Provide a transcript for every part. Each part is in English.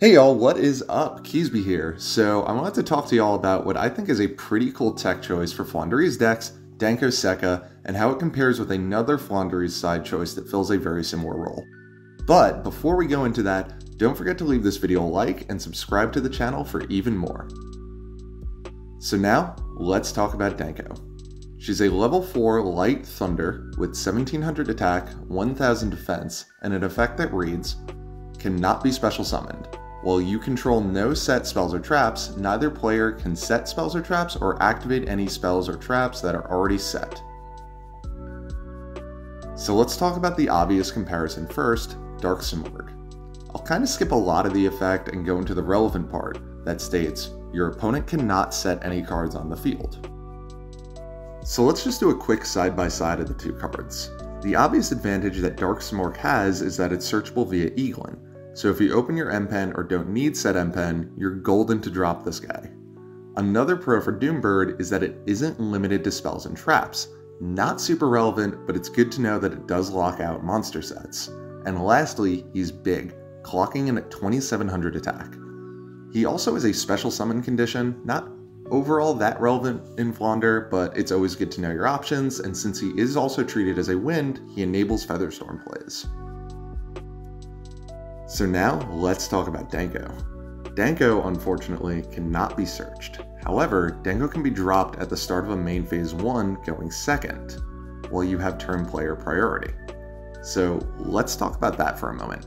Hey y'all, what is up? Keysby here. So I wanted to talk to y'all about what I think is a pretty cool tech choice for Floowandereeze decks, Danko Sekka, and how it compares with another Floowandereeze side choice that fills a very similar role. But before we go into that, don't forget to leave this video a like and subscribe to the channel for even more. So now, let's talk about Danko. She's a level 4 light thunder with 1700 attack, 1000 defense, and an effect that reads, cannot be special summoned. While you control no set spells or traps, neither player can set spells or traps or activate any spells or traps that are already set. So let's talk about the obvious comparison first, Dark Simorgh. I'll kind of skip a lot of the effect and go into the relevant part that states, your opponent cannot set any cards on the field. So let's just do a quick side-by-side of the two cards. The obvious advantage that Dark Simorgh has is that it's searchable via Eglin, so if you open your M-Pen or don't need said M-Pen, you're golden to drop this guy. Another pro for Doombird is that it isn't limited to spells and traps. Not super relevant, but it's good to know that it does lock out monster sets. And lastly, he's big, clocking in at 2700 attack. He also has a special summon condition, not overall that relevant in Floowandereeze, but it's always good to know your options, and since he is also treated as a wind, he enables Featherstorm plays. So now, let's talk about Danko. Danko, unfortunately, cannot be searched. However, Danko can be dropped at the start of a main phase 1 going second, while you have turn player priority. So let's talk about that for a moment.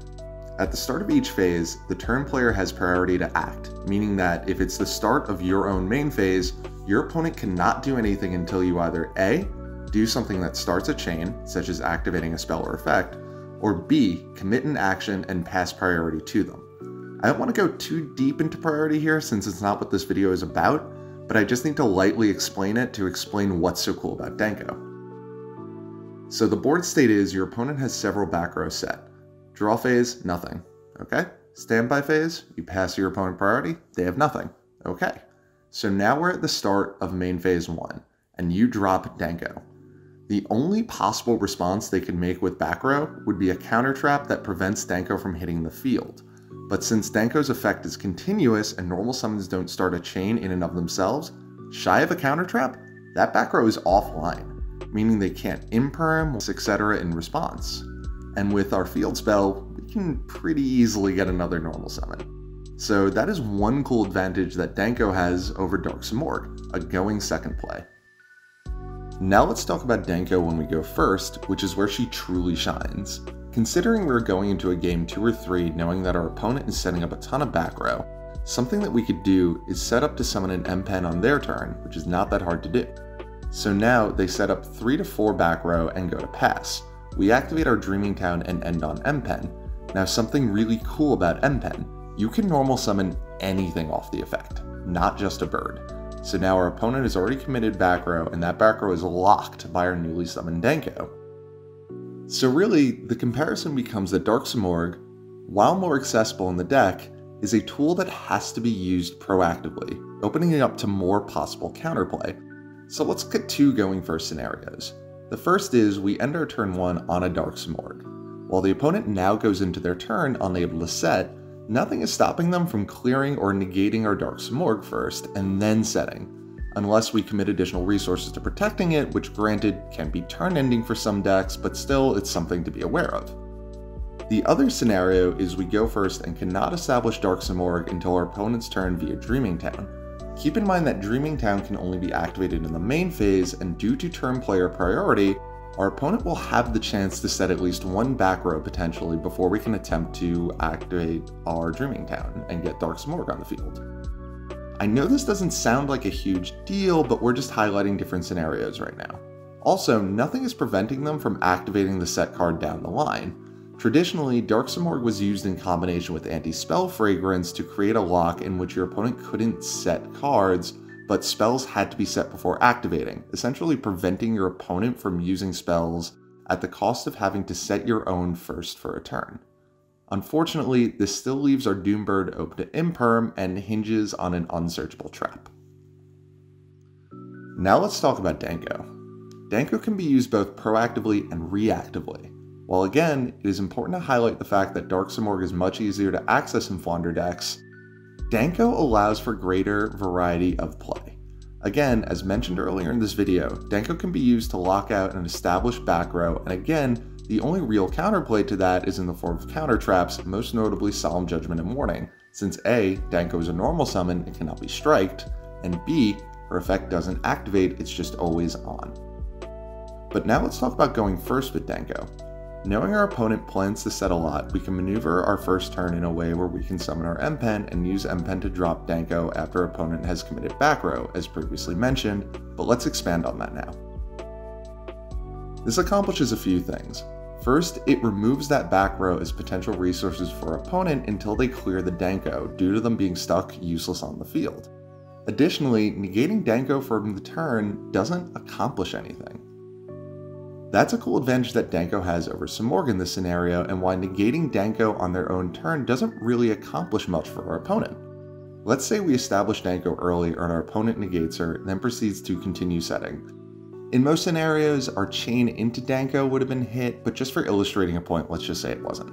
At the start of each phase, the turn player has priority to act, meaning that if it's the start of your own main phase, your opponent cannot do anything until you either A, do something that starts a chain, such as activating a spell or effect, or B, commit an action and pass priority to them. I don't want to go too deep into priority here since it's not what this video is about, but I just need to lightly explain it to explain what's so cool about Danko. So the board state is your opponent has several back rows set. Draw phase, nothing. Okay. Standby phase, you pass your opponent priority, they have nothing. Okay. So now we're at the start of main phase 1, and you drop Danko. The only possible response they could make with back row would be a counter trap that prevents Danko from hitting the field. But since Danko's effect is continuous and normal summons don't start a chain in and of themselves, shy of a counter trap, that back row is offline, meaning they can't imperm, etc. in response. And with our field spell, we can pretty easily get another normal summon. So that is one cool advantage that Danko has over Dark Simorgh, a going second play. Now let's talk about Danko when we go first, which is where she truly shines. Considering we're going into a game 2 or 3 knowing that our opponent is setting up a ton of back row, something that we could do is set up to summon an M-Pen on their turn, which is not that hard to do. So now they set up 3 to 4 back row and go to pass. We activate our Dreaming Town and end on M-Pen. Now something really cool about M-Pen, you can normal summon anything off the effect, not just a bird. So now our opponent has already committed back row and that back row is locked by our newly summoned Danko. So really, the comparison becomes that Dark Simorgh, while more accessible in the deck, is a tool that has to be used proactively, opening it up to more possible counterplay. So let's get 2 going first scenarios. The first is we end our turn 1 on a Dark Simorgh. While the opponent now goes into their turn unable to set, nothing is stopping them from clearing or negating our Dark Simorgh first and then setting, unless we commit additional resources to protecting it, which granted can be turn ending for some decks, but still it's something to be aware of. The other scenario is we go first and cannot establish Dark Simorgh until our opponent's turn via Dreaming Town. Keep in mind that Dreaming Town can only be activated in the main phase, and due to turn player priority, our opponent will have the chance to set at least 1 back row potentially before we can attempt to activate our Dreaming Town and get Dark Simorgh on the field. I know this doesn't sound like a huge deal, but we're just highlighting different scenarios right now. Also, nothing is preventing them from activating the set card down the line. Traditionally, Dark Simorgh was used in combination with Anti-Spell Fragrance to create a lock in which your opponent couldn't set cards, but spells had to be set before activating, essentially preventing your opponent from using spells at the cost of having to set your own first for a turn. Unfortunately, this still leaves our Doombird open to imperm and hinges on an unsearchable trap. Now let's talk about Danko. Danko can be used both proactively and reactively. While again, it is important to highlight the fact that Dark Simorgh is much easier to access in Flounder decks, Danko allows for greater variety of play. Again, as mentioned earlier in this video, Danko can be used to lock out an established back row, and again, the only real counterplay to that is in the form of counter traps, most notably Solemn Judgment and Warning, since A, Danko is a normal summon and cannot be striked, and B, her effect doesn't activate, it's just always on. But now let's talk about going first with Danko. Knowing our opponent plans to set a lot, we can maneuver our first turn in a way where we can summon our M-Pen and use M-Pen to drop Danko after our opponent has committed back row, as previously mentioned, but let's expand on that now. This accomplishes a few things. First, it removes that back row as potential resources for our opponent until they clear the Danko, due to them being stuck useless on the field. Additionally, negating Danko from the turn doesn't accomplish anything. That's a cool advantage that Danko has over Simorgh in this scenario, and why negating Danko on their own turn doesn't really accomplish much for our opponent. Let's say we establish Danko early and our opponent negates her, then proceeds to continue setting. In most scenarios, our chain into Danko would have been hit, but just for illustrating a point, let's just say it wasn't.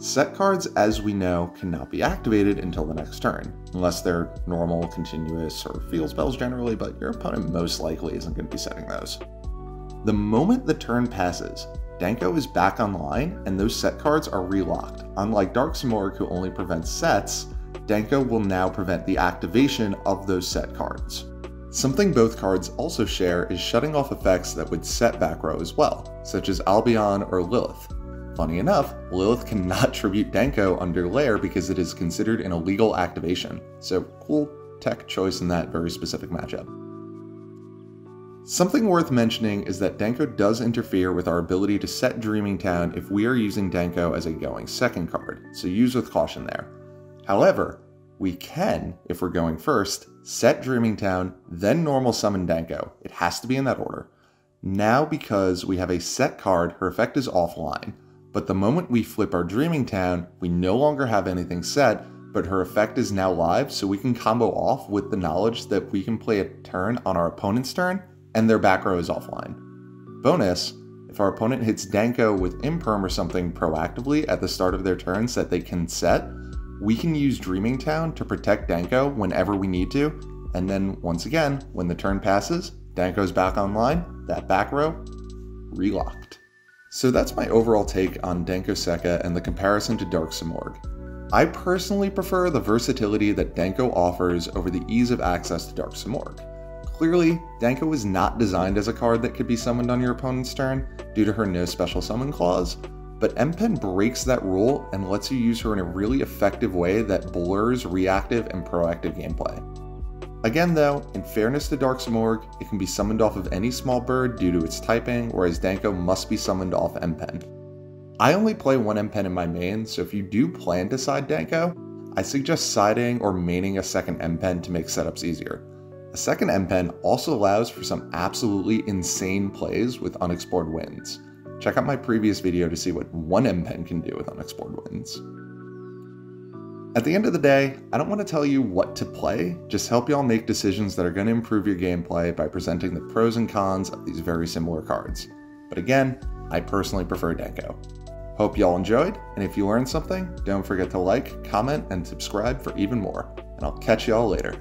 Set cards, as we know, cannot be activated until the next turn, unless they're normal, continuous, or field spells generally, but your opponent most likely isn't going to be setting those. The moment the turn passes, Danko is back online and those set cards are relocked. Unlike Dark Simorgh, who only prevents sets, Danko will now prevent the activation of those set cards. Something both cards also share is shutting off effects that would set back row as well, such as Albion or Lilith. Funny enough, Lilith cannot tribute Danko under Lair because it is considered an illegal activation, so cool tech choice in that very specific matchup. Something worth mentioning is that Danko does interfere with our ability to set Dreaming Town if we are using Danko as a going second card, so use with caution there. However, we can, if we're going first, set Dreaming Town, then normal summon Danko. It has to be in that order. Now, because we have a set card, her effect is offline, but the moment we flip our Dreaming Town, we no longer have anything set, but her effect is now live, so we can combo off with the knowledge that we can play a turn on our opponent's turn, and their back row is offline. Bonus, if our opponent hits Danko with Imperm or something proactively at the start of their turns that they can set, we can use Dreaming Town to protect Danko whenever we need to, and then once again, when the turn passes, Danko's back online, that back row, relocked. So that's my overall take on Danko Sekka and the comparison to Dark Simorgh. I personally prefer the versatility that Danko offers over the ease of access to Dark Simorgh. Clearly, Danko is not designed as a card that could be summoned on your opponent's turn due to her no special summon clause, but M-Pen breaks that rule and lets you use her in a really effective way that blurs reactive and proactive gameplay. Again though, in fairness to Dark Simorgh, it can be summoned off of any small bird due to its typing, whereas Danko must be summoned off M-Pen. I only play one M-Pen in my main, so if you do plan to side Danko, I suggest siding or maining a second M-Pen to make setups easier. A second M-Pen also allows for some absolutely insane plays with Unexplored Winds. Check out my previous video to see what one M-Pen can do with Unexplored Winds. At the end of the day, I don't want to tell you what to play, just help y'all make decisions that are going to improve your gameplay by presenting the pros and cons of these very similar cards. But again, I personally prefer Danko. Hope y'all enjoyed, and if you learned something, don't forget to like, comment, and subscribe for even more, and I'll catch y'all later.